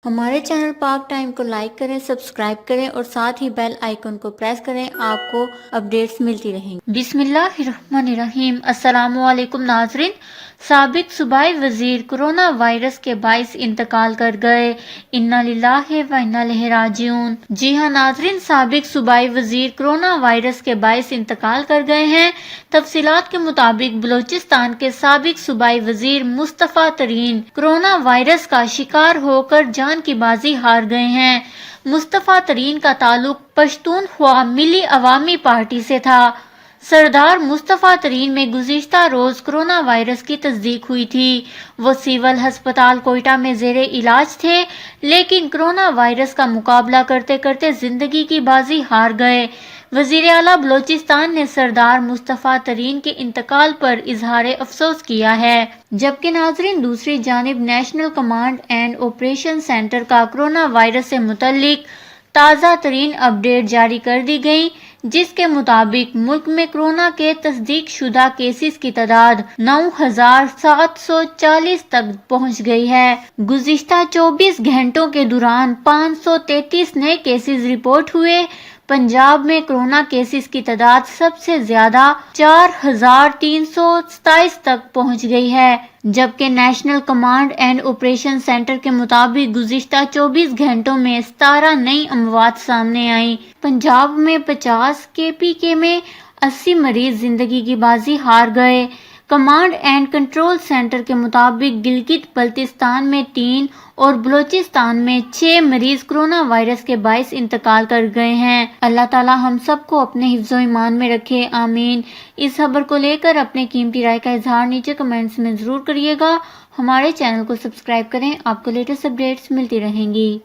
ہمارے چینل پاک ٹائم کو لائک کریں، سبسکرائب کریں اور ساتھ ہی بیل آئیکن کو پریس کریں، آپ کو اپڈیٹس ملتی رہیں گی۔ بسم اللہ الرحمن الرحیم۔ السلام علیکم ناظرین۔ سابق صوبائی وزیر کورونا وائرس کے باعث انتقال کر گئے، انا للہ و انا الیہ راجعون۔ جی ہاں ناظرین، سابق صوبائی وزیر کورونا وائرس کے باعث انتقال کر گئے ہیں۔ تفصیلات کے مطابق بلوچستان کے سابق صوبائی وزیر مصطفیٰ ترین کورونا وائرس کا شکار ہو کر جان کی بازی ہار گئے ہیں۔ مصطفیٰ ترین کا تعلق پشتونخوا ملی عوامی پارٹی سے تھا۔ سردار مصطفیٰ ترین میں گزشتہ روز کورونا وائرس کی تصدیق ہوئی تھی۔ وہ سول ہسپتال کوئٹہ میں زیر علاج تھے، لیکن کورونا وائرس کا مقابلہ کرتے کرتے زندگی کی بازی ہار گئے۔ وزیر اعلیٰ بلوچستان نے سردار مصطفیٰ ترین کے انتقال پر اظہار افسوس کیا ہے، جبکہ ناظرین دوسری جانب national command and operation centre کا کورونا وائرس سے متعلق تازہ ترین اپڈیٹ جاری کر دی گئی، جس کے مطابق ملک میں کورونا کے تصدیق شدہ کیسز کی تعداد 9,740 تک پہنچ گئی ہے۔ گزشتہ 24 گھنٹوں کے دوران 533 نئے کیسز رپورٹ ہوئے۔ پنجاب میں کورونا کیسز کی تعداد سب سے زیادہ 4,327 تک پہنچ گئی ہے، جبکہ national command and operation centre کے مطابق گزشتہ 24 گھنٹوں میں 17 نئی اموات سامنے آئیں۔ پنجاب میں 50 KPK میں 80 مریض زندگی کی بازی ہار گئے۔ کمانڈ اینڈ کنٹرول سینٹر کے مطابق گلگت بلتستان میں 3 اور بلوچستان میں 6 مریض کورونا وائرس کے باعث انتقال کر گئے ہیں۔ اللہ تعالی ہم سب کو اپنے حفظ و ایمان میں رکھے، آمین۔ اس خبر کو لے کر اپنے قیمتی رائے کا اظہار نیچے کمنٹس میں ضرور کریے گا۔ ہمارے چینل کو سبسکرائب کریں، آپ کو لیٹسٹ اپڈیٹس ملتی رہیں گی۔